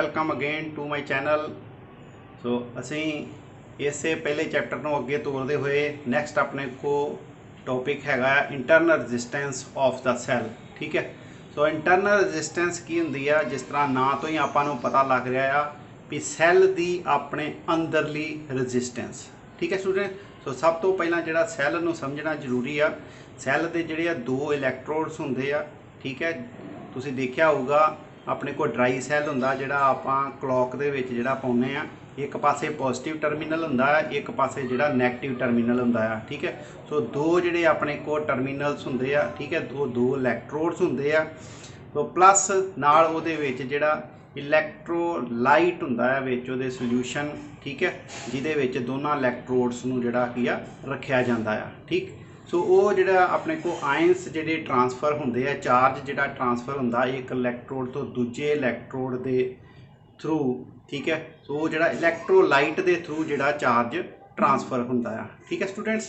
Welcome again to my channel. So असी इसे पहले चैप्टर को अगे तोड़ते हुए नैक्सट अपने को टॉपिक हैगा internal resistance of the cell. ठीक है। सो इंटरनल रजिस्टेंस की होंगी है, जिस तरह ना तो ही आपको पता लग रहा है भी सैल की अपने अंदरली रजिस्टेंस। ठीक है स्टूडेंट। सो सब तो पहला जो सैल नूं समझना जरूरी आ। सैल के जोड़े दो इलैक्ट्रोड्स होंगे आ। ठीक है। तुसीं देखा होगा अपने को ड्राई सैल होंदा जिहड़ा आपां क्लॉक दे विच जिहड़ा पाउने आ, एक पासे पॉजिटिव टर्मीनल होंदा है, एक पासे जिहड़ा नैगेटिव टर्मीनल होंदा है। ठीक है। सो दो जिहड़े अपने को टर्मीनल्स होंदे आ, ठीक है, दो इलैक्ट्रोड्स होंदे आ। तो प्लस नाल उहदे विच जिहड़ा इलैक्ट्रोलाइट होंदा है विच उहदे सोल्यूशन। ठीक है। जिहदे विच दोनों इलैक्ट्रोड्स नूं जिहड़ा की आ रखिया जांदा आ। ठीक। सो वो जिहड़ा अपने को आयंस जिहड़े ट्रांसफर होंदे आ, चार्ज जिहड़ा ट्रांसफर होंदा एक इलैक्ट्रोड तो दूजे इलैक्ट्रोड दे थ्रू। ठीक है। सो वो जिहड़ा इलैक्ट्रोलाइट दे थ्रू जिहड़ा चार्ज ट्रांसफर होंदा आ। ठीक है स्टूडेंट्स।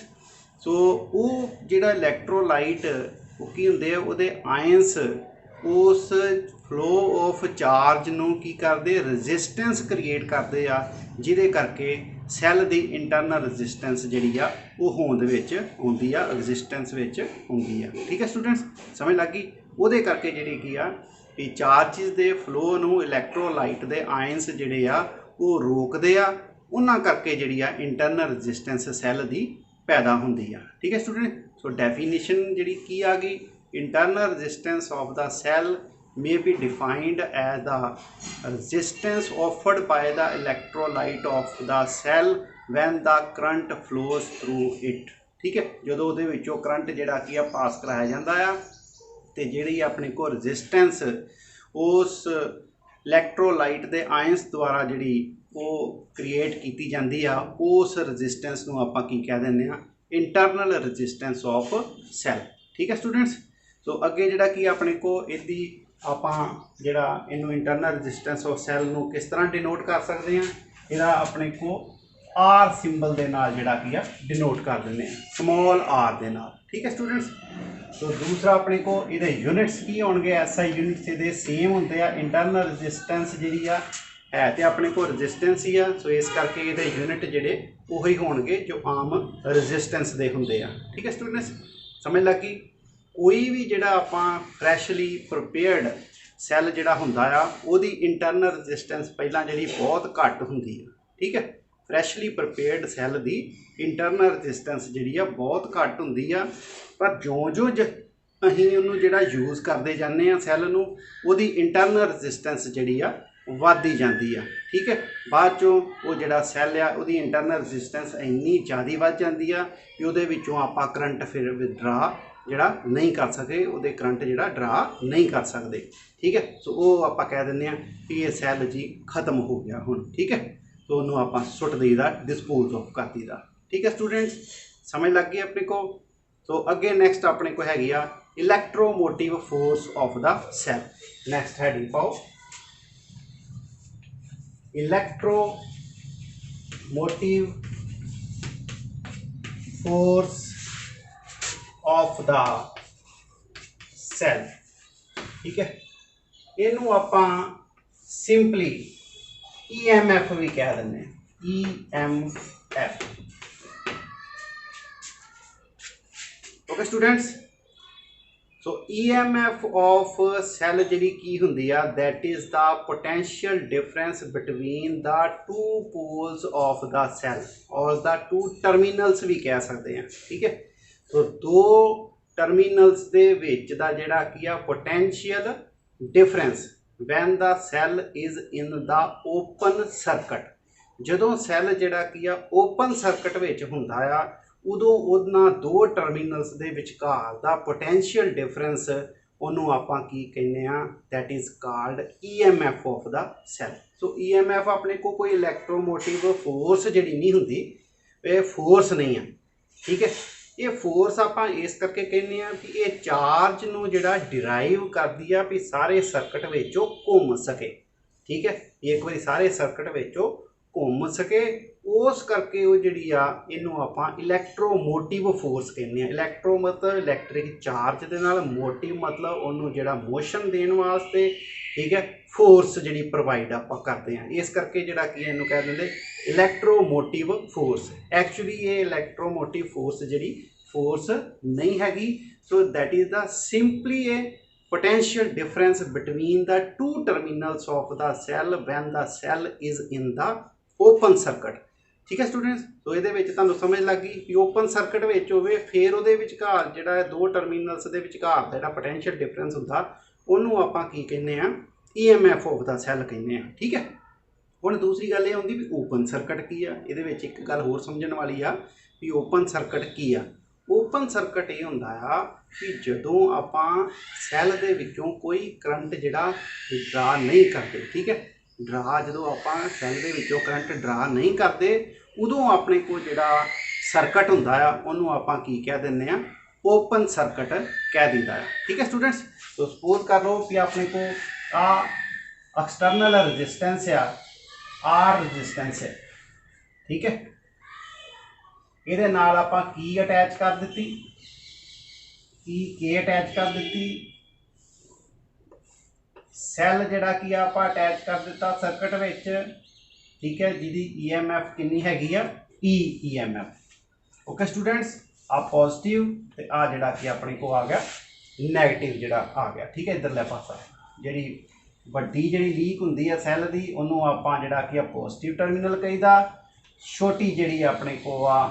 सो वो जिहड़ा इलैक्ट्रोलाइट वो की होंदे आ, उहदे आयंस उस फ्लो ऑफ चार्ज नूं की करदे रजिस्टेंस क्रिएट करदे आ, जिहदे करके सैल की इंटरनल रजिस्टेंस जिहड़ी आ वो होंद विच आउंदी आ, रजिस्टेंस विच आउंदी आ। ठीक है स्टूडेंट्स, समझ लग गई। उहदे करके जिहड़ी की आ कि चार्जिस के फ्लो नूं इलैक्ट्रोलाइट के आयंस जिहड़े आ वो रोकदे आ, उन्हां करके जिहड़ी आ इंटरनल रजिस्टेंस सैल की पैदा होंदी आ। ठीक है स्टूडेंट। सो डेफिनेशन जिहड़ी की आ गई, internal resistance of the cell may be defined as the resistance offered by the electrolyte of the cell when the current flows through it। ठीक है। जो उहदे विचों करंट जिहड़ा की आ पास कराया जाता है तो जिहड़ी अपने को रजिस्टेंस उस इलैक्ट्रोलाइट के आयंस द्वारा जिहड़ी वो क्रिएट की जाती है, उस रजिस्टेंस नूं आपां की कह दिंदे आ, इंटरनल रजिस्टेंस ऑफ सैल। ठीक है स्टूडेंट्स। सो अगे जिहड़ा की अपने को इहदी आपां जिहड़ा इनू इंटरनल रजिस्टेंस ऑफ सैल नूं किस तरह डिनोट कर सकते हैं, इहदा अपने को आर सिंबल के नाल जिहड़ा की आ डिनोट कर दिंदे आ, स्मॉल आर दे नाल। ठीक है स्टूडेंट्स। तो दूसरा अपने को इहदे यूनिट्स की होणगे, एसआई यूनिट्स इहदे सेम होंदे आ। इंटरनल रजिस्टेंस जिहड़ी आ है तो अपने को रजिस्टेंस ही आ, सो इस करके इहदे यूनिट जिहड़े उही होणगे जो आम रजिस्टेंस दे हुंदे आ। ठीक है स्टूडेंट्स, समझ लग गई। कोई भी जिहड़ा आपां फ्रैशली प्रिपेयर्ड सैल जिहड़ा हुंदा आ उहदी इंटरनल रजिस्टेंस पहिलां जिहड़ी बहुत घੱਟ हुंदी है। ठीक है। फ्रैशली प्रिपेयर्ड सैल की इंटरनल रजिस्टेंस जिहड़ी आ बहुत घੱਟ हुंदी आ, पर जो असीं उहनूं जिहड़ा यूज़ करदे जाने आ सैल नूं, उहदी इंटरनल रजिस्टेंस जिहड़ी आ वधदी जांदी आ। ठीक है। बाद चों वो जिहड़ा सैल आ उहदी इंटरनल रजिस्टेंस इन्नी ज़्यादा वध जांदी आ कि उहदे विचों आपां करंट फिर विदड्रा जिहड़ा नहीं कर सकते, उहदे करंट जिहड़ा ड्रा नहीं कर सकते। ठीक है। सो वो आपां कह दिंदे आ कि ये सैल जी खत्म हो गया हुण। ठीक है। तो उन्होंने आपां सुट दईदा, डिस्पोज ऑफ कर दईदा। ठीक है स्टूडेंट्स, समझ लग गई अपने को। तो अगे नैक्सट अपने को हैगी आ electromotive force of the cell. Next heading पाओ electromotive force of the cell. ठीक है। इनू आपां सिंपली EMF भी कह दें, EMF। Okay students. So EMF of cell जिहड़ी की हुंदी आ, that is the potential difference between the two poles of the cell or the two terminals भी कह सकते हैं। ठीक है। तो दो टर्मीनल्स दे विच दा जिहड़ा की आ potential difference when the cell is in the open circuit. जदों सैल जिहड़ा की आ ओपन सर्किट विच हुंदा आ, उदों उन्हां दो टर्मीनल्स दे विचकार दा पोटेंशियल डिफरेंस उन्होंने आपां की कहने आ, that is called EMF of the cell. So EMF अपने को कोई इलैक्ट्रोमोटिव फोर्स जिहड़ी नहीं हुंदी, ये फोर्स नहीं है। ठीक है। ये फोर्स आपां इस करके कहने आ कि ये चार्ज नूं जिहड़ा डिराइव करदी आ भी सारे सर्किट विचों घुम सके। ठीक है। एक बारी सारे सर्किट विचों घुम सके उस करके वो जिहड़ी आ इनू आपां इलैक्ट्रोमोटिव फोर्स कहने। इलैक्ट्रो मतलब इलैक्ट्रिक चार्ज दे नाल, मोटिव मतलब उन्होंने जिहड़ा मोशन देने वास्ते, ठीक है, फोर्स जिहड़ी प्रोवाइड आपां करते हैं। इस करके जिहड़ा कि इनू कह देंगे इलैक्ट्रोमोटिव फोर्स। एक्चुअली ये इलैक्ट्रोमोटिव फोर्स जिहड़ी फोर्स नहीं हैगी। So that is the simply A potential difference between the two terminals of the cell when the cell is in the open circuit। ठीक है स्टूडेंट्स, तो ये समझ लग गई भी ओपन सर्किट होवे फिर वो विचकार जिहड़ा दो टर्मिनल्स के विचकार जिहड़ा पोटेंशियल डिफरेंस हुंदा उहनूं आपां की कहने आ EMF ऑफ द सैल कहने आ। ठीक है, हुण दूसरी गल ये आउंदी भी ओपन सर्किट की आ। इहदे विच एक गल होर समझण वाली आ भी ओपन सर्किट की आ। ओपन सर्किट ये हुंदा आ कि जदों आपां सैल दे विचों कोई करंट जिहड़ा ड्रा नहीं करते। ठीक है, ड्रा जदों आपां सैल दे विचों करंट ड्रा नहीं करते उदों अपने को जिहड़ा सर्किट हुंदा आ उहनूं आपां की कह दिंदे आ, ओपन सर्किट कह दीदा है। ठीक है स्टूडेंट्स, तो सपोज कर लो कि अपने को आ एक्सटर्नल रजिस्टेंस आ आर रजिस्टेंस है। ठीक है, ये नाल आपां की अटैच कर दी, की के अटैच कर दी, सैल जिहड़ा कि आपां अटैच कर दिता सर्किट विच। ठीक है, जिहदी EMF कितनी हैगी आ EMF। ओके स्टूडेंट्स, आ पॉजिटिव ते आ जिहड़ा कि अपने को आ गया नैगेटिव जिहड़ा आ गया। ठीक है, इधरला पासा जिहड़ी वड्डी जिहड़ी लीक हुंदी है सैल दी उहनूं आपां जिहड़ा कि पॉजिटिव टर्मिनल कहीदा, छोटी जिहड़ी अपने को आ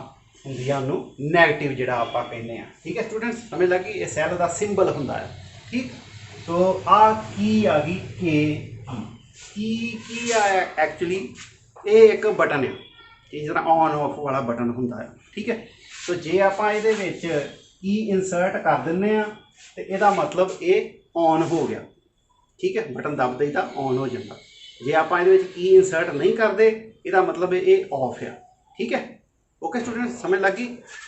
हुंदी है उहनूं नैगेटिव जिहड़ा आपां कहने आ। ठीक है स्टूडेंट्स, समझ लगी, ये सैल दा सिंबल हुंदा है। ठीक, तो आ की आ गई की आया एक्चुअली ये एक बटन है, ये जरा ऑन ऑफ वाला बटन हुंदा है। ठीक है, तो जे आपां इहदे विच की इंसर्ट कर दिंदे आ ते इहदा मतलब ये ऑन हो गया। ठीक है, बटन दब देईदा ऑन हो जाता। जे आपां इहदे विच की इंसर्ट नहीं करते इहदा मतलब ये ऑफ है। ठीक है, ओके स्टूडेंट्स, समझ लगी।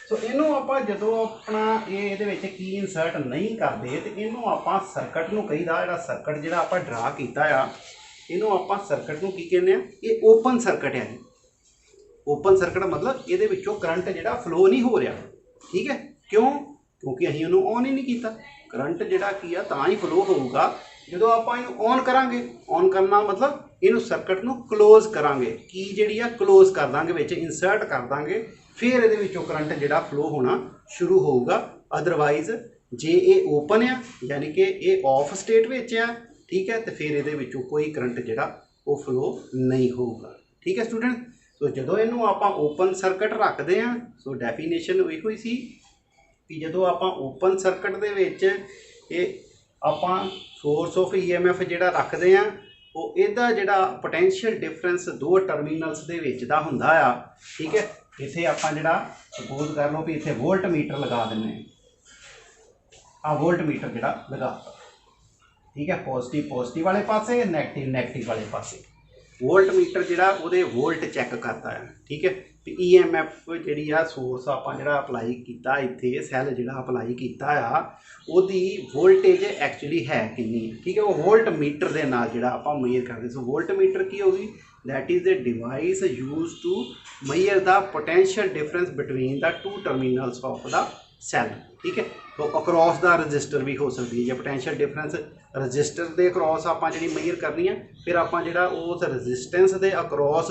सो इनू आपां जदों अपना ये की इंसर्ट नहीं करते तो इनू आपां सर्किट नूं कहीदा, जिहड़ा सर्किट जिहड़ा आपां ड्रा कीता आ इनू आपां सर्किट नूं की कहने आ, ये ओपन सर्किट है। ओपन सर्किट मतलब ये विचों करंट जिहड़ा फ्लो नहीं हो रहा। ठीक है, क्यों? क्योंकि असीं इनू ऑन ही नहीं कीता। करंट जिहड़ा की आ तां ही फ्लो होऊगा जदों आपां इनू ऑन करांगे। ऑन करना मतलब इनू सर्किट नूं क्लोज करांगे, की जिहड़ी आ क्लोज कर दांगे, विच इंसर्ट कर दांगे, फिर इहदे विचों करंट जिहड़ा फ्लो होना शुरू होऊगा। अदरवाइज जे ये ओपन आ यानी कि ये ऑफ स्टेट विच आ, ठीक है, तो फिर इहदे विचों कोई करंट जिहड़ा वो फ्लो नहीं होऊगा। ठीक है स्टूडेंट, तो जदों इनू आपां ओपन सर्किट रखते हैं सो डेफिनेशन इहो ही सी कि जदों आपां ओपन सर्किट दे विच ये आपां सोर्स ऑफ EMF जिहड़ा रखते हैं वो इहदा जिहड़ा पोटेंशियल डिफरेंस दो टर्मिनल्स दे विच दा हुंदा आ। ठीक है, इत्थे आपां जिहड़ा सपोज कर लो भी इत्थे वोल्ट मीटर लगा दिंदे आ, वोल्ट मीटर जिहड़ा लगाता। ठीक है, पॉजिटिव पॉजिटिव वाले पासे, नैगेटिव नैगेटिव वाले पासे। वोल्ट मीटर जिहड़ा उहदे वोल्ट चैक करता है। ठीक है, तो EMF जिहड़ी आ सोर्स आपां जिहड़ा अप्लाई कीता इत्थे सैल जिहड़ा अप्लाई कीता आ उहदी वोल्टेज एक्चुअली है कितनी। ठीक है, वो वोल्ट मीटर दे नाल जिहड़ा आपां मेजर करदे। सो वोल्ट मीटर की होगी, that is the device use to measure the potential difference between the two terminals of the cell. ठीक है, तो अक्रॉस द रजिस्टर भी हो सकती है, जे पोटेंशियल डिफरेंस रजिस्टर के अक्रॉस आपां जिहड़ी मेजर करनी है, फिर आपां जिहड़ा उस रजिस्टेंस के अक्रॉस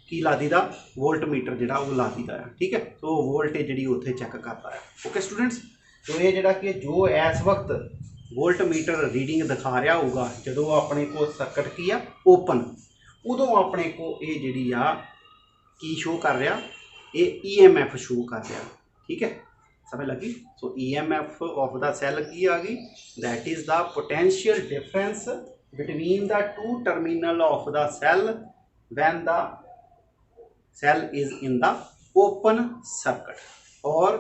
की ला दीदा वोल्ट मीटर जिहड़ा वो ला दीदा है। ठीक है, तो वोल्टेज जिहड़ी उत्थे चैक करता है। ओके स्टूडेंट्स, तो ये जिहड़ा कि जो इस वक्त वोल्ट मीटर रीडिंग दिखा रहा होगा जदों अपने को सर्किट की आ ओपन, उदों अपने को ये जिहड़ी आ की शो कर रहा, ये EMF शो कर रहा। ठीक है, समझ लगी। So EMF of the cell की आ गई, that is the potential difference between the two terminal of the cell when the cell is in the open circuit or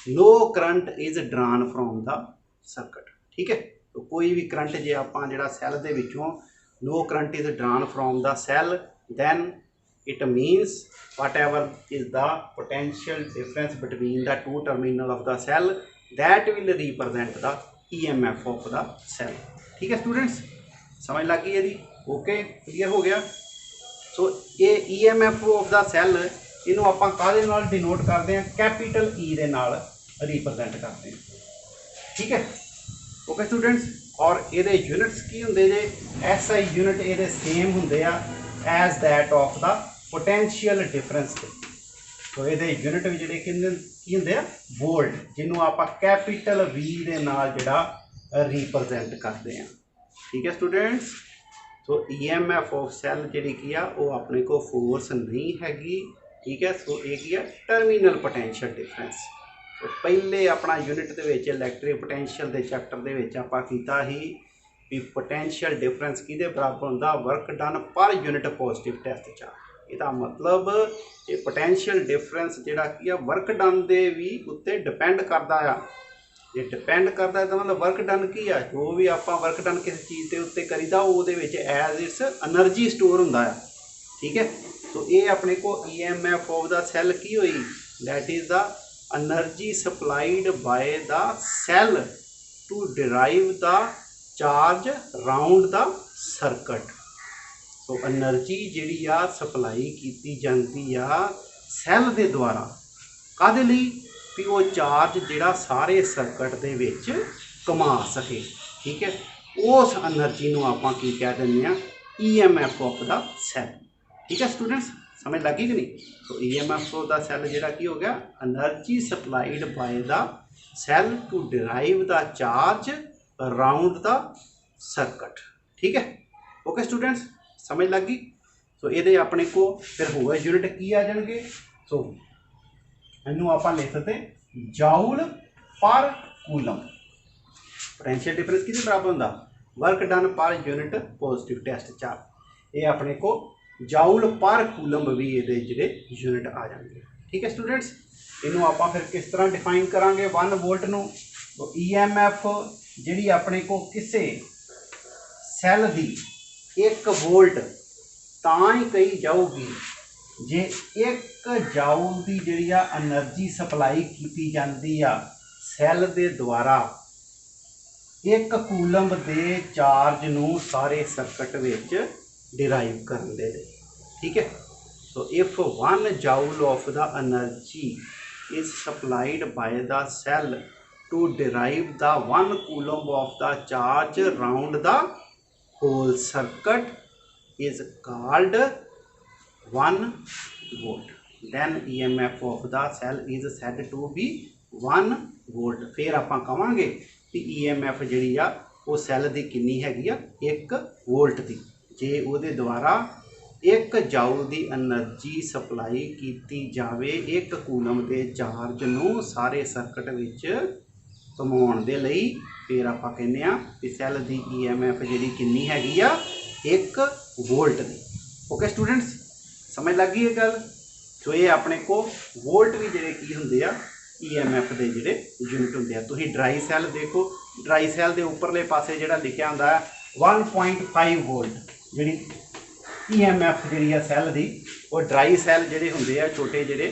no current is drawn from the circuit। ठीक है, तो कोई भी current जे आपां जिहड़ा सैल दे विचों no current is drawn from the cell then it means whatever is the potential difference between the two terminal of the cell that will represent the EMF of the cell। ठीक है students, समझ लग गई यदि? Okay, clear हो गया। सो ये EMF of the cell इनू आपां काहदे नाल डिनोट करते हैं, कैपीटल E दे नाल रिप्रजेंट करते हैं। ठीक है, ओके स्टूडेंट्स। और ये यूनिट्स की होंगे जे SI यूनिट ये सेम होंगे as that of the potential difference. तो ये यूनिट भी जोड़े की होंगे वोल्ट, जिन्होंने आप कैपीटल V दे नाल जिहड़ा रिप्रजेंट करते हैं। ठीक है students. So EMF of cell जी की आ वो अपने को फोर्स नहीं हैगी। ठीक है, सो ये की है टर्मीनल पोटेंशियल डिफरेंस। तो पहले अपना यूनिट के इलैक्ट्रिक पोटेंशियल के चैप्टर के आप किया ही भी पोटेंशियल डिफरेंस किहदे बराबर होंदा, work done per unit positive test charge. इसका मतलब ये पोटेंशियल डिफरेंस जिहड़ा की आ वर्क डन के भी उत्ते डिपेंड करता है। ये डिपेंड करता है तो मतलब वर्क डन की आ, जो भी आप वर्क डन किसी चीज़ के उत्ते करीदा वो एज इट्स एनर्जी स्टोर होंदा है। ठीक है, तो ये अपने को EMF ऑफ द सैल की हुई, that is the energy supplied by the cell to derive the charge round the circuit. So energy जिहड़ी आ सप्लाई की जाती आ सैल के द्वारा, काहदे लई भी वो चार्ज जिहड़ा सारे सर्किट दे विच घुमा सके। ठीक है, उस एनर्जी नूं आपां की कह दिंदे आ EMF ऑफ द सैल। ठीक है स्टूडेंट्स, समझ लगी कि नहीं। तो EMF ऑफ द सैल जिहड़ा की हो गया, energy supplied by the cell to derive the charge around the circuit. ठीक है, ओके स्टूडेंट्स, समझ लगी। तो ये अपने को फिर होगा यूनिट की आ जाएंगे। सो इनू आप लिख सकते जाउल पर कूलम। पोटेंशियल डिफरेंस किस बराबर होंदा, work done per unit positive test charge. ये अपने को जाउल पर कूलम भी ये जोड़े यूनिट आ जाएंगे। ठीक है स्टूडेंट्स, इनू आप फिर किस तरह डिफाइन करांगे 1 वोल्ट नू। तो EMF जी अपने को किसी सैल की 1 वोल्ट तां ही कही जाऊगी जे 1 जाउल की जी एनर्जी सप्लाई की जाती आ सैल के द्वारा 1 कूलम के चार्ज नू सारे सर्किट विच डिराइव करने दे। ठीक है, so if 1 joule of the energy is supplied by the cell to derive the 1 coulomb of the charge round the whole circuit is called 1 volt, then EMF of the cell is said to be 1 volt। फिर आप कहांगे कि EMF जी आ वो cell की कितनी हैगी आ 1 volt की, जे उहदे द्वारा 1 जाउल की एनर्जी सप्लाई की जाए 1 कूलम के चार्ज नूं सारे सर्किट विच घुमाउण दे लई। फिर आप कहने आ कि सैल की EMF जी कितनी हैगी आ 1 वोल्ट की। ओके स्टूडेंट्स, समझ लग गई है गल। तो ये अपने को वोल्ट भी जोड़े की होंगे EMF के जोड़े यूनिट होंगे। तुम ड्राई सैल देखो, ड्राई सैल के उपरले पासे जो लिखा होंगे 1.5 वोल्ट जी EMF जी सैल की। और ड्राई सैल जोड़े होंगे छोटे जोड़े,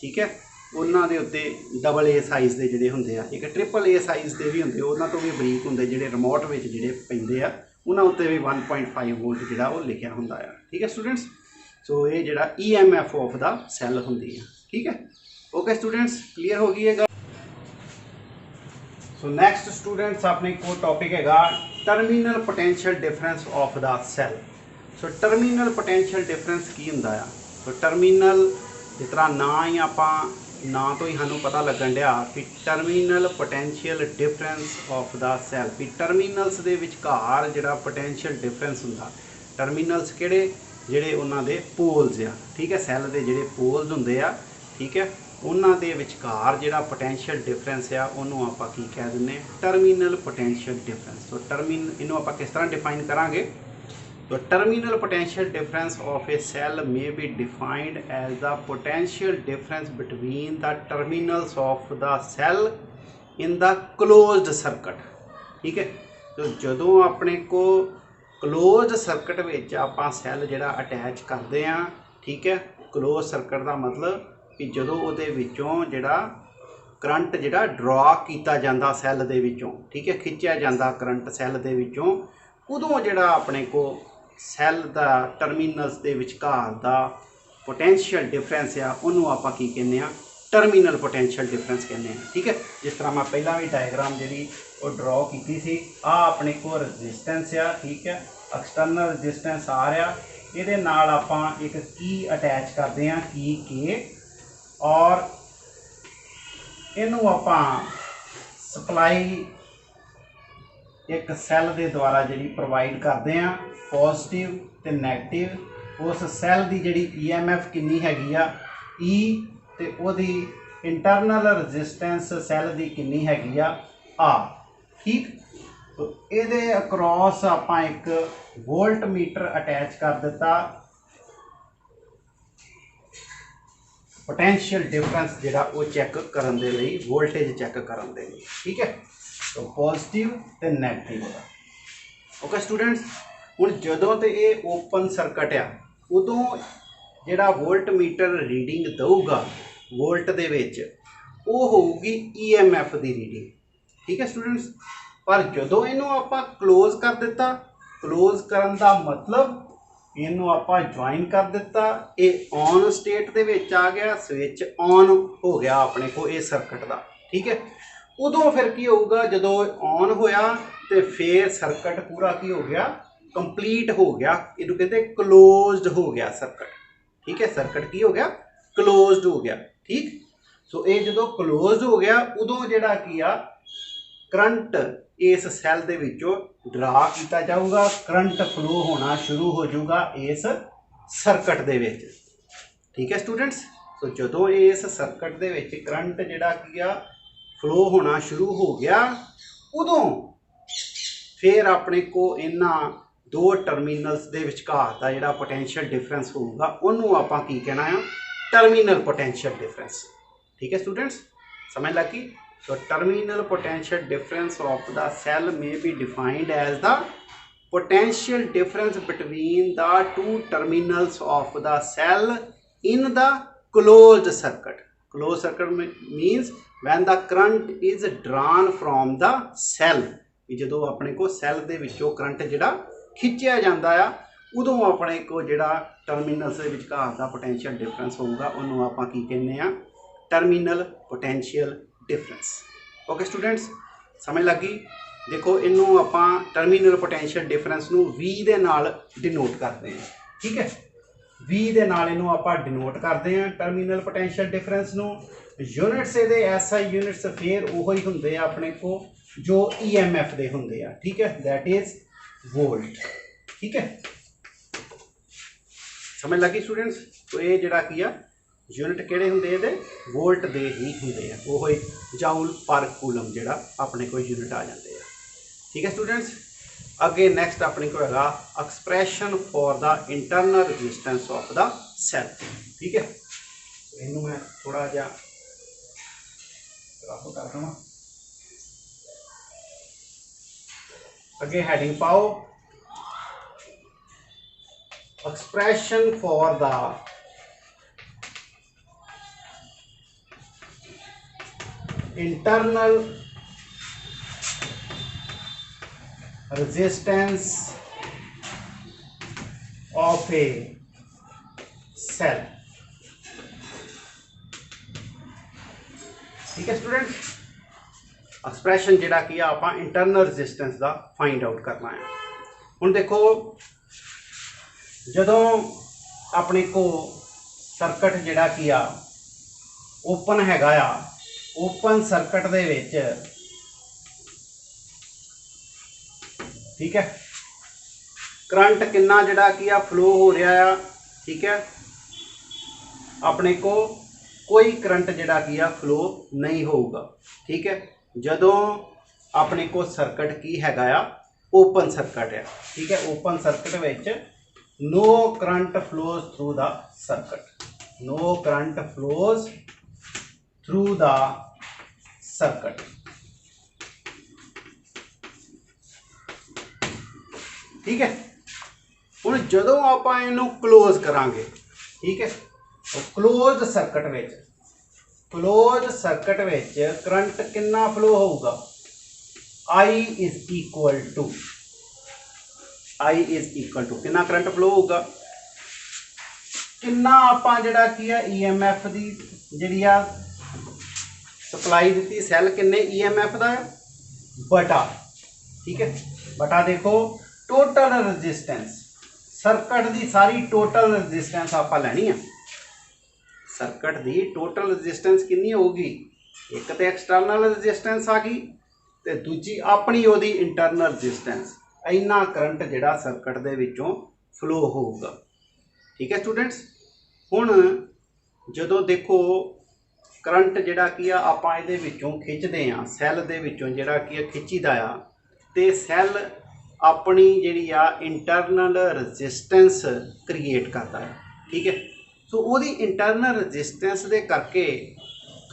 ठीक है, उन्होंने उत्ते AA साइज़ के जोड़े होंगे, एक AAA साइज़ के भी होंगे, उन्होंने तो भी बरीक होंगे जोड़े रिमोट में जोड़े पेंदे आ, उन्होंने उत्ते भी 1.5 वोल्ट जोड़ा वो लिखा होंगे। ठीक है स्टूडेंट्स, सो ये जोड़ा EMF ऑफ द सैल होंगी है। ठीक है, ओके स्टूडेंट्स, क्लीयर हो गई है। सो नैक्सट स्टूडेंट्स अपने को टॉपिक है terminal potential difference of the cell. So terminal potential difference की होंदा है। सो टर्मीनल जिस तरह ना ही आप ना तो ही सानू पता लगन दिया कि terminal potential difference of the cell, भी टर्मीनल्स दे विचकार जिहड़ा पोटेंशियल डिफरेंस हुंदा, टर्मीनल्स किहड़े जिहड़े उन्हां दे पोल्स आ। ठीक है, सैल दे जिहड़े पोल्स हुंदे आ, ठीक है, उन्हां दे विचकार जिहड़ा पोटेंशियल डिफरेंस आ उहनूं आपां की कह दिंदे टर्मीनल पोटेंशियल डिफरेंस। तो इहनूं आपां किस तरह डिफाइन करांगे। तो terminal potential difference of a cell may be defined as the potential difference between the terminals of the cell in the closed circuit. ठीक है, तो जदों अपने को क्लोज्ड सर्किट विच आपां सैल जिहड़ा अटैच करते हैं, ठीक है, क्लोज सर्किट का मतलब कि जदों उहदे विचों जिहड़ा करंट जिहड़ा ड्रॉ किया जाता सैल दे विचों, ठीक है, खिंचिया जाता करंट सैल दे विचों, उदों जिहड़ा अपने को सैल दा टर्मीनल्स दे विचकार दा पोटेंशियल डिफरेंस आ उन्होंने आपां की कहने आ टर्मीनल पोटेंशियल डिफरेंस कहने हैं। ठीक है, जिस तरह मैं पहला भी डायग्राम जी ड्रॉ की सी आ अपने को रजिस्टेंस आ। ठीक है, एक्सटर्नल रजिस्टेंस आ रहा, ये नाल आपां एक की अटैच करते हैं की के, और इनू आपां सप्लाई एक सैल के द्वारा जी प्रोवाइड करते हैं पॉजिटिव तो नैगेटिव। उस सैल की जी EMF कितनी हैगी आ ई, तो वही इंटरनल रजिस्टेंस सैल की कितनी हैगी आ। ठीक, तो ये अक्रॉस आपां एक वोल्ट मीटर अटैच कर दिता पोटेंशियल डिफरेंस जिहड़ा वो चैक करन दे लई, वोल्टेज चैक करन दे लई। ठीक है, तो पॉजिटिव तो नैगेटिव होगा। ओके स्टूडेंट्स, हुण जदों तो ये ओपन सर्किट आ उदों जिहड़ा वोल्ट मीटर रीडिंग दऊगा वोल्ट दे विच वो होगी EMF की रीडिंग। ठीक है स्टूडेंट्स, पर जदों इनू आपां क्लोज कर दिता, क्लोज करन दा मतलब इनू आपां ज्वाइन कर दिता, ये ऑन स्टेट दे विच आ गया, स्विच ऑन हो गया अपने को ये सर्किट दा। ठीक है, उदों फिर की होगा जदों ऑन होया तो फिर सर्किट पूरा की हो गया, कंप्लीट हो गया, इनू कहते क्लोज्ड हो गया सर्किट। ठीक है, सर्किट की हो गया, क्लोज्ड हो गया। ठीक, सो ये जो क्लोज हो गया उदों जिहड़ा की आ करंट इस सैल दे विचों ड्रा किया जाऊगा, करंट फ्लो होना शुरू हो जाऊगा इस सर्किट दे विच। ठीक है स्टूडेंट्स, तो जदों इस सर्किट दे विच करंट जिहड़ा की आ फ्लो होना शुरू हो गया उदों फिर अपने को इन्हां दो टर्मीनल्स दे विचकार दा जिहड़ा पोटेंशियल डिफरेंस होगा उन्होंने आपां की कहना है टर्मीनल पोटेंशियल डिफरेंस। ठीक है स्टूडेंट्स, समझ लगी। तो terminal potential difference of the cell may be defined as the potential difference between the two terminals of the cell in the closed circuit. Closed circuit means when the current is drawn from the cell। जो अपने को cell दे विचों current जिहड़ा खिंचिया जाता है उदों अपने को जिहड़ा टर्मिनल्स दे विचकार दा पोटेंशियल डिफरेंस होगा उन्होंने आपां की कहने आ terminal potential difference. Okay students, समझ लगी। देखो इनू आपां टर्मिनल पोटेंशियल डिफरेंस नू V दे नाल डिनोट करते हैं। ठीक है, V दे नाल इनू आपां डिनोट करते हैं टर्मिनल पोटेंशियल डिफरेंस नू। यूनिट्स इहदे SI यूनिट्स फिर उहो ही हुंदे आ अपने को जो EMF दे हुंदे आ। ठीक है, दैट इज वोल्ट। ठीक है, समझ लगी स्टूडेंट्स। तो ये जिहड़ा की आ यूनिट किहड़े हुंदे इहदे वोल्ट दे ही हुंदे आ, वो जाउल पर कूलम जिहड़ा अपने को यूनिट आ जाते हैं। ठीक है स्टूडेंट्स, अगे नैक्सट अपने को हैगा expression for the internal resistance of the cell. ठीक है, इनू मैं थोड़ा जिहा रफ कर देवां। अगे हैडिंग पाओ expression for the internal resistance of a cell। ठीक है स्टूडेंट, एक्सप्रैशन जिहड़ा की आपां इंटरनल रजिस्टेंस का फाइंड आउट करना है। हुण देखो जदों अपने को सर्किट जिहड़ा की आ ओपन हैगा आ, ओपन सर्किट दे विच ठीक है करंट कितना जिहड़ा की आ फ्लो हो रहा है। ठीक है, अपने को कोई करंट जिहड़ा की आ फ्लो नहीं होगा। ठीक है, जदों अपने को सर्किट की हैगा आ ओपन सर्किट है। ठीक है, open circuit which no current flows through the circuit, no current flows through the circuit. ठीक है, हुण जदों आपां इहनूं क्लोज करांगे, ठीक है, तो क्लोज सर्किट विच करंट कितना फ्लो होगा, I is equal to I is equal to कितना करंट फ्लो होगा, कितना आपां जिहड़ा की है EMF दी जिहड़ी आ सप्लाई दी सैल किन्ने EMF दा बटा, ठीक है, बटा देखो टोटल रजिस्टेंस सर्किट दी सारी टोटल रजिस्टेंस आपां लैनी है। सर्किट दी टोटल रजिस्टेंस कितनी होगी, एक तो एक्सटर्नल रजिस्टेंस आ गई ते दूजी अपनी ओदी इंटरनल रजिस्टेंस, इन्ना करंट जिहड़ा सर्किट दे विचों फ्लो होगा। ठीक है स्टूडेंट्स, हुण जदों देखो करंट जिहड़ा की आपां इहदे विचों खिच्चदे आ, सैल दे विचों जिहड़ा की खिच्चीदा आ ते सैल अपनी जिहड़ी आ इंटरनल रजिस्टेंस क्रिएट करता है। ठीक है, सो ओदी इंटरनल रजिस्टेंस दे करके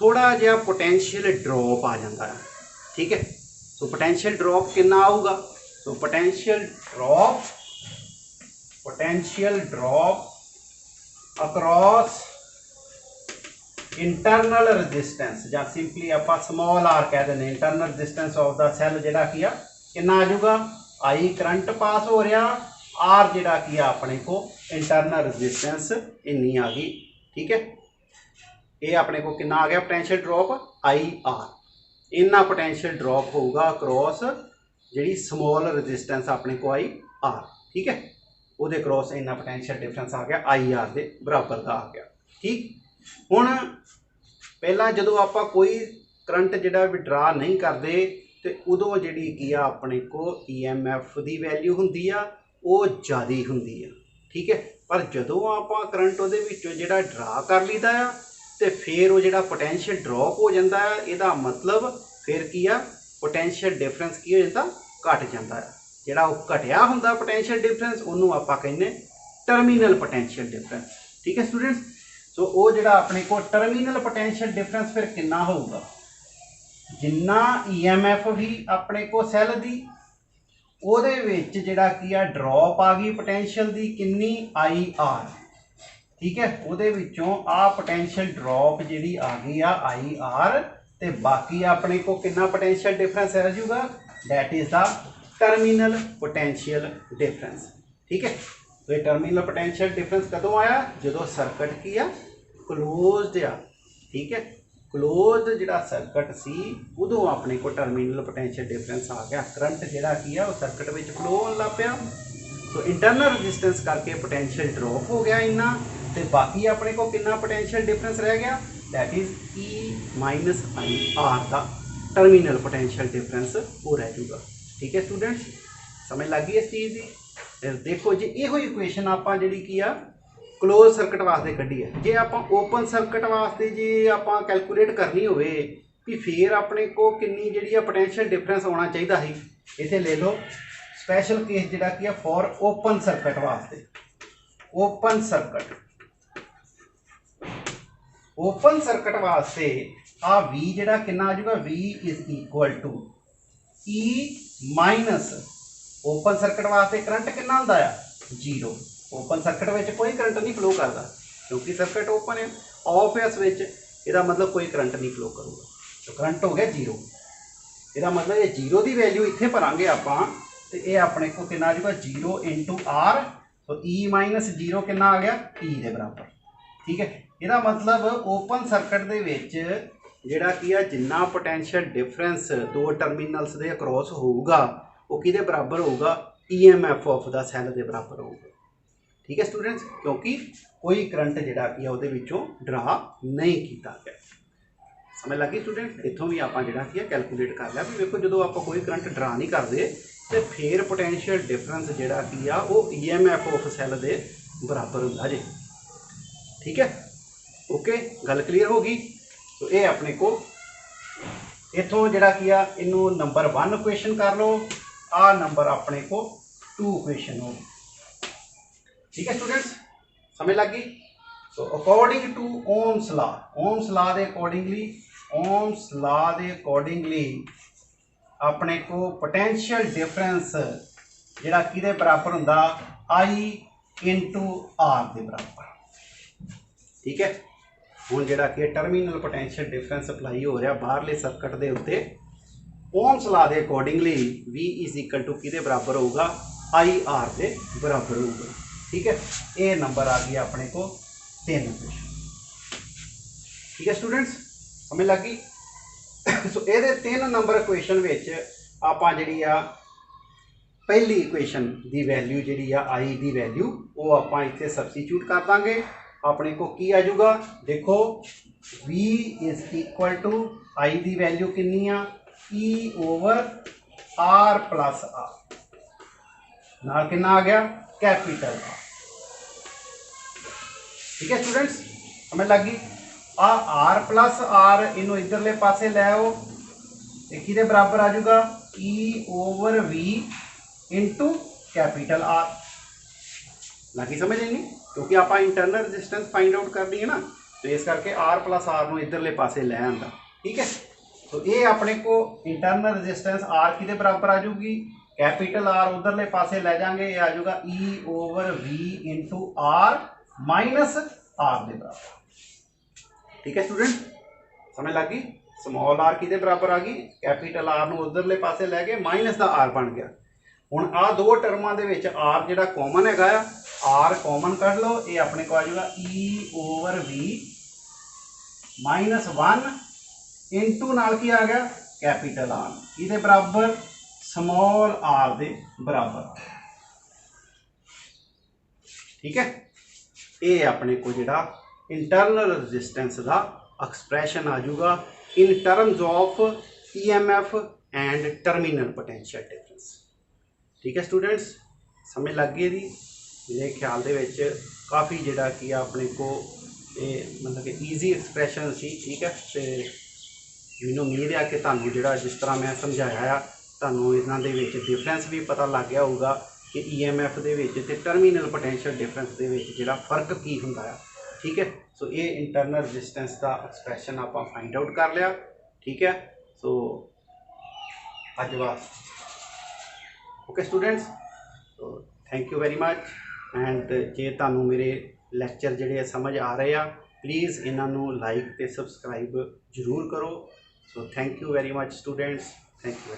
थोड़ा जिहा पोटेंशियल ड्रॉप आ जाता है। ठीक है, सो पोटेंशियल ड्रॉप कितना आऊगा, so potential drop across internal resistance या सिंपली आप स्मॉल आर कह दें, internal resistance of the cell जिहड़ा की कितना आ जाऊगा, आई करंट पास हो रहा, आर जिहड़ा की अपने को इंटरनल रजिस्टेंस इन्नी आ गई। ठीक है, ये अपने को कितना आ गया पोटेंशियल ड्रॉप आई आर, इन्ना पोटेंशियल ड्रॉप होगा अक्रॉस जी स्मॉल रजिस्टेंस अपने को आई आर। ठीक है, वो क्रॉस इन्ना पोटेंशियल डिफरेंस आ गया आई आर के बराबर का आ गया। ठीक, हुण पहला जो आप कोई करंट जिहड़ा विड्रा नहीं करते तो उदों जिहड़ी की अपने को EMF की वैल्यू हुंदी आ वो ज़्यादा हुंदी आ। ठीक है, पर जदों आप करंट उहदे विचों जिहड़ा ड्रा कर लीता आ तो फिर वो जिहड़ा पोटेंशियल ड्रॉप हो जाता है, इहदा मतलब फिर की आ पोटेंशियल डिफरेंस की हो जाता, घट जाता है। जिहड़ा घटिया हुंदा पोटेंशियल डिफरेंस उन्होंने आपां कहने टर्मीनल पोटेंशियल डिफरेंस। ठीक है स्टूडेंट्स, सो वो जिहड़ा अपने को टर्मीनल पोटेंशियल डिफरेंस फिर कितना होगा, जिन्ना EMF भी अपने को सैल दी ਉਹਦੇ ਵਿੱਚ ਜਿਹੜਾ ਕੀ ਆ ਡ੍ਰੌਪ ਆ ਗਈ ਪੋਟੈਂਸ਼ੀਅਲ ਦੀ ਕਿੰਨੀ IR। ਠੀਕ ਹੈ, ਉਹਦੇ ਵਿੱਚੋਂ ਆ ਪੋਟੈਂਸ਼ੀਅਲ ਡ੍ਰੌਪ ਜਿਹੜੀ ਆ ਗਈ ਆ IR ਤੇ ਬਾਕੀ ਆਪਣੇ ਕੋ ਕਿੰਨਾ ਪੋਟੈਂਸ਼ੀਅਲ ਡਿਫਰੈਂਸ ਰਹਿ ਜਾਊਗਾ, that is the terminal potential difference. ਠੀਕ ਹੈ, तो ये टर्मिनल पोटेंशियल डिफरेंस कदों आया, जो सर्किट की आ क्लोज्ड आ। ठीक है, क्लोज्ड जिहड़ा सर्किट सी उदों अपने को टर्मिनल पोटेंशियल डिफरेंस आ गया, करंट जिहड़ा की आ सर्किट में फ्लो होने लग पिया। तो इंटरनल रजिस्टेंस करके पोटेंशियल ड्रॉप हो गया इन्ना, तो बाकी अपने को कितना पोटेंशियल डिफरेंस रह गया, दैट इज E-IR का टर्मिनल पोटेंशियल डिफरेंस वो रह जाऊगा। ठीक है स्टूडेंट्स, समझ लग गई इस चीज़ की। फिर देखो जी यो इक्वेशन आप जी की क्लोज सर्किट वास्ते कढ़ी है, जे आप ओपन सर्किट वास्ते जे आप कैलकुलेट करनी हो फिर अपने को किन्नी जी पोटेंशियल डिफरेंस आना चाहिए ही, इसे ले लो स्पैशल केस जोड़ा कि फॉर ओपन सर्किट वास्ते। ओपन सर्किट वास्ते आ V जोड़ा कि आ जाऊगा, V is equal to E minus open circuit वास्ते करंट कितना होंदा है, 0। ओपन सर्किट में कोई करंट नहीं फ्लो करता क्योंकि सर्किट ओपन है, ऑफ है स्विच, इसका मतलब कोई करंट नहीं फ्लो करूँगा, तो करंट हो गया 0। इसका मतलब ये 0 की वैल्यू इत्थे भरांगे आपां तो ये अपने को कितना आ जाएगा 0 इंटू R, तो E माइनस 0 कितना आ गया E के बराबर। ठीक है, इसका मतलब ओपन सर्किट दे विच जिहड़ा की आ जिन्ना पोटेंशियल डिफरेंस दो टर्मिनल्स दे अक्रॉस होगा वो किहदे बराबर होगा, EMF ऑफ द सैल के बराबर होगा। ठीक है स्टूडेंट्स, क्योंकि कोई करंट जिहड़ा कि उहदे विचों ड्रा नहीं किया गया। समझ लगी स्टूडेंट्स, इत्थों भी आपां जिहड़ा कि कैलकुलेट कर लिया भी देखो जो आप कोई करंट ड्रा नहीं करते तो फिर पोटेंशियल डिफरेंस जिहड़ा कि आ वो EMF ऑफ सैल के बराबर होंदा जे। ठीक है, ओके, गल क्लीयर हो गई। तो ये अपने को इत्थों जिहड़ा कि आ इनू नंबर 1 क्वेश्चन कर लो, आ नंबर अपने को 2 क्वेश्चन हो। ठीक है स्टूडेंट्स, समझ लग गई। तो according to Ohm's law, Ohm's law के अकॉर्डिंगली अपने को पोटेंशियल डिफरेंस जिहड़ा किहदे बराबर हुंदा, I इंटू R के बराबर। ठीक है, हुण जिहड़ा कि टर्मिनल पोटेंशियल डिफरेंस अप्लाई हो रहा बाहरले सर्किट के उत्ते, ओम्स लॉ के accordingly V is equal to किहदे बराबर होगा, आई आर के बराबर होगा। ठीक है, ये नंबर आ गया अपने को 3 क्वेश्चन। ठीक है स्टूडेंट्स, समझ लग गई। सो ये 3 नंबर क्वेश्चन आप जी पहली इक्वेशन की वैल्यू जी आई की वैल्यू वो आप इतने सबस्टिट्यूट कर देंगे। अपने को की आ जाऊगा, देखो v is equal to I की वैल्यू कितनी आ E over R plus r नाल कितना आ गया कैपिटल आर। ठीक है स्टूडेंट्स, समझ लग गई। आ आर प्लस आर इनू इधरले पासे ले आओ, एक ही बराबर आ जाऊगा E over V into capital R. लगी समझ नहीं, क्योंकि आप इंटरनल रजिस्टेंस फाइंड आउट करनी है ना, तो इस करके आर प्लस आर नू इधरले पासे ले आंदा। ठीक है, तो ये अपने को इंटरनल रजिस्टेंस आर कि बराबर आ जाऊगी, कैपिटल आर उधरले पासे ले जाएंगे, ये आ जाऊगा E over V into R minus r के बराबर। ठीक है स्टूडेंट, समझ लग गई। स्मॉल आर कि बराबर आ गई, कैपिटल आर नू उधरले पासे ले गए, माइनस का आर बन गया। हुण आ 2 टर्मां दे विच आर जिहड़ा कॉमन हैगा, आर कॉमन कढ लो, ये अपने को आ जाएगा E over V minus 1 into नाल की आ गया कैपिटल आर, ये बराबर स्मॉल आर दे बराबर। ठीक है, ये अपने को जिहड़ा इंटरनल रजिस्टेंस का एक्सप्रैशन आ जाऊगा in terms of EMF and terminal potential difference. ठीक है स्टूडेंट्स, समझ लग गई जी। मेरे ख्याल दे विच काफ़ी जिहड़ा कि अपने को ये मतलब कि ईजी एक्सप्रैशन सी। ठीक है, तो मैनूं उम्मीद है कि तुहानूं जिहड़ा जिस तरह मैं समझाया आ तुहानूं इन्हां दे विच डिफरेंस भी पता लग गया होगा कि EMF दे विच ते टर्मिनल पोटेंशियल डिफरेंस दे विच जिहड़ा फर्क की हुंदा है। ठीक है, सो ये इंटरनल रजिस्टेंस का एक्सप्रैशन आप फाइंड आउट कर लिया। ठीक है, सो अज वास्ते ओके स्टूडेंट्स, तो thank you very much. And जे तुहानूं मेरे लैक्चर जिहड़े समझ आ रहे हैं, प्लीज़ इन्हों लाइक ते सबसक्राइब जरूर करो। So thank you very much students, thank you.